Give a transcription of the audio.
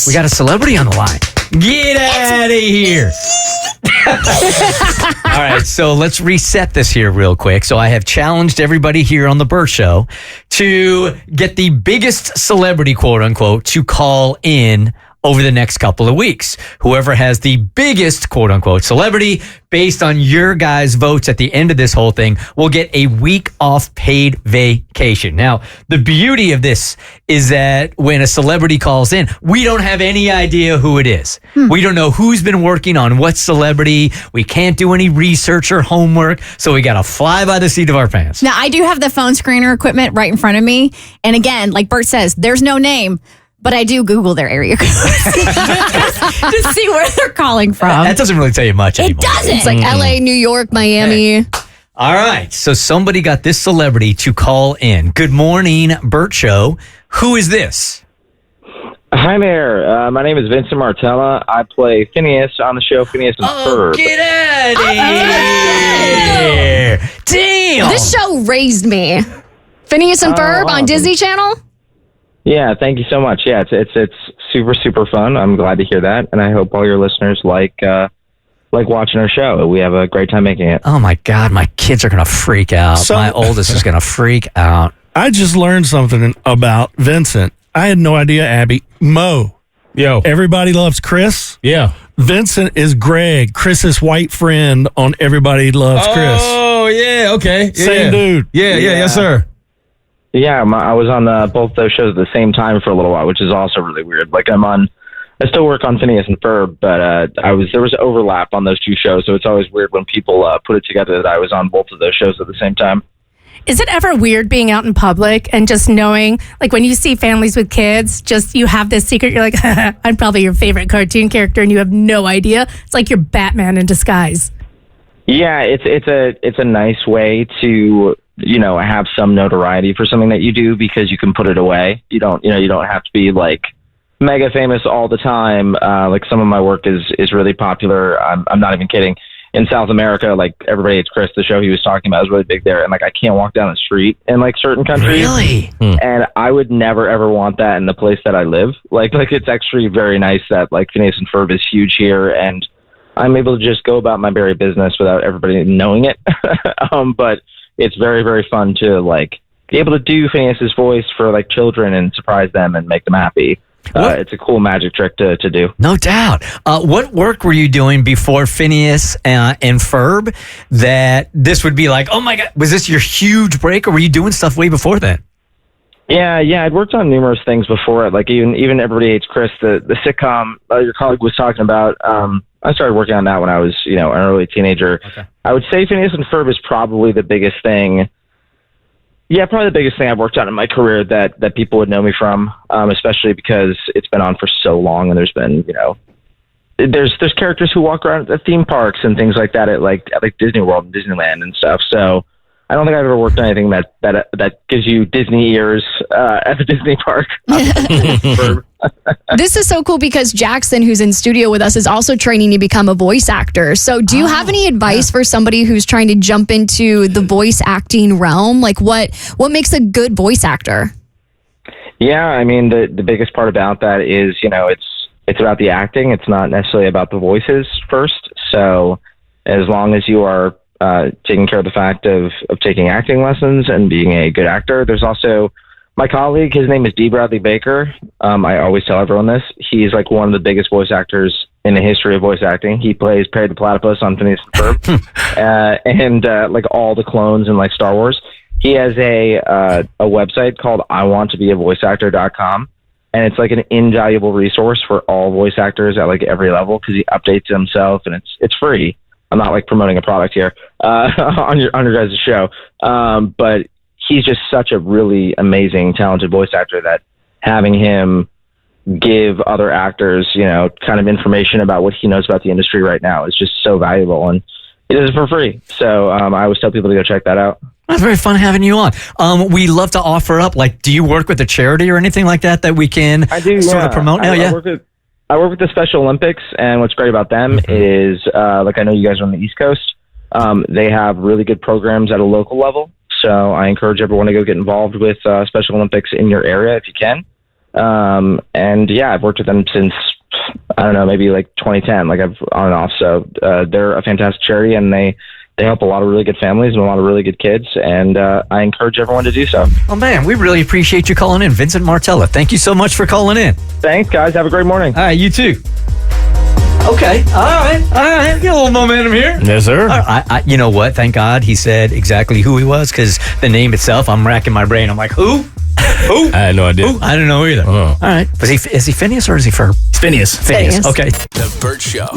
We got a celebrity on the line. Get out of here. All right, so let's reset this here real quick. So I have challenged everybody here on the Bert Show to get the biggest celebrity, quote unquote, to call in over the next couple of weeks. Whoever has the biggest, quote unquote, celebrity, based on your guys' votes at the end of this whole thing, will get a week off paid vacation. Now, the beauty of this is that when a celebrity calls in, we don't have any idea who it is. We don't know who's been working on what celebrity. We can't do any research or homework. So we got to fly by the seat of our pants. Now, I do have the phone screener equipment right in front of me. And again, like Bert says, there's no name. But I do Google their area codes to see where they're calling from. That doesn't really tell you much anymore. It doesn't. It's like LA, New York, Miami. All right. So somebody got this celebrity to call in. Good morning, Bert Show. Who is this? Hi there. My name is Vincent Martella. I play Phineas on the show Phineas and Ferb. Get out of here. Damn. This show raised me. Phineas and Ferb on Disney Channel? Yeah, thank you so much. Yeah, it's super, super fun. I'm glad to hear that, and I hope all your listeners like watching our show. We have a great time making it. Oh, my God. My kids are going to freak out. My oldest is going to freak out. I just learned something about Vincent. I had no idea, Abby. Mo. Yo. Everybody loves Chris. Yeah. Vincent is Greg, Chris's white friend on Everybody Loves Chris. Oh, yeah. Okay. Yeah. Same dude. Yeah. Yes, sir. Yeah, I was on both those shows at the same time for a little while, which is also really weird. Like I still work on Phineas and Ferb, but there was overlap on those two shows, so it's always weird when people put it together that I was on both of those shows at the same time. Is it ever weird being out in public and just knowing, like when you see families with kids, just you have this secret, you're like, I'm probably your favorite cartoon character, and you have no idea. It's like you're Batman in disguise. Yeah, it's a nice way to have some notoriety for something that you do because you can put it away. You don't have to be like mega famous all the time. Like some of my work is really popular. I'm not even kidding. In South America, like Everybody Hates Chris, the show he was talking about is really big there. And like, I can't walk down the street in like certain countries. Really? And I would never ever want that in the place that I live. Like it's actually very nice that like Phineas and Ferb is huge here, and I'm able to just go about my very business without everybody knowing it. But it's very, very fun to like be able to do Phineas's voice for like children and surprise them and make them happy. It's a cool magic trick to do. No doubt. What work were you doing before Phineas and Ferb that this would be like, oh my God, was this your huge break, or were you doing stuff way before that? Yeah, I'd worked on numerous things before it. Like even Everybody Hates Chris, the sitcom your colleague was talking about. I started working on that when I was, an early teenager. Okay. I would say Phineas and Ferb is probably the biggest thing. Yeah, probably the biggest thing I've worked on in my career that people would know me from, especially because it's been on for so long, and there's been, there's characters who walk around at theme parks and things like that at Disney World and Disneyland and stuff. So I don't think I've ever worked on anything that gives you Disney ears at the Disney park. This is so cool because Jackson, who's in studio with us, is also training to become a voice actor. So do you have any advice for somebody who's trying to jump into the voice acting realm? Like what makes a good voice actor? Yeah, I mean, the biggest part about that is, it's about the acting. It's not necessarily about the voices first. So as long as you are taking care of the fact of taking acting lessons and being a good actor. There's also my colleague, his name is D. Bradley Baker. I always tell everyone this. He's like one of the biggest voice actors in the history of voice acting. He plays Perry the Platypus on Phineas and Ferb and like all the clones in like Star Wars. He has a website called iwanttobeavoiceactor.com, and it's like an invaluable resource for all voice actors at like every level because he updates himself, and it's free. I'm not like promoting a product here on your guys' show, but he's just such a really amazing, talented voice actor that having him give other actors, kind of information about what he knows about the industry right now is just so valuable, and he does it for free. So I always tell people to go check that out. That's very fun having you on. We love to offer up, like, do you work with a charity or anything like that we can sort of promote now? I work with the Special Olympics, and what's great about them is, I know you guys are on the East Coast. They have really good programs at a local level. So I encourage everyone to go get involved with Special Olympics in your area if you can. And yeah, I've worked with them since, I don't know, maybe like 2010, like I've on and off. So they're a fantastic charity, and they help a lot of really good families and a lot of really good kids. And I encourage everyone to do so. Oh, man, we really appreciate you calling in. Vincent Martella, thank you so much for calling in. Thanks, guys. Have a great morning. All right, you too. Okay, all right. Get a little momentum here. Yes, sir. You know what? Thank God he said exactly who he was, because the name itself, I'm racking my brain. I'm like, who? Who? I had no idea. Who? I don't know either. Oh. All right. Is he Phineas or is he Ferb? Phineas. Phineas. Okay. The Bert Show.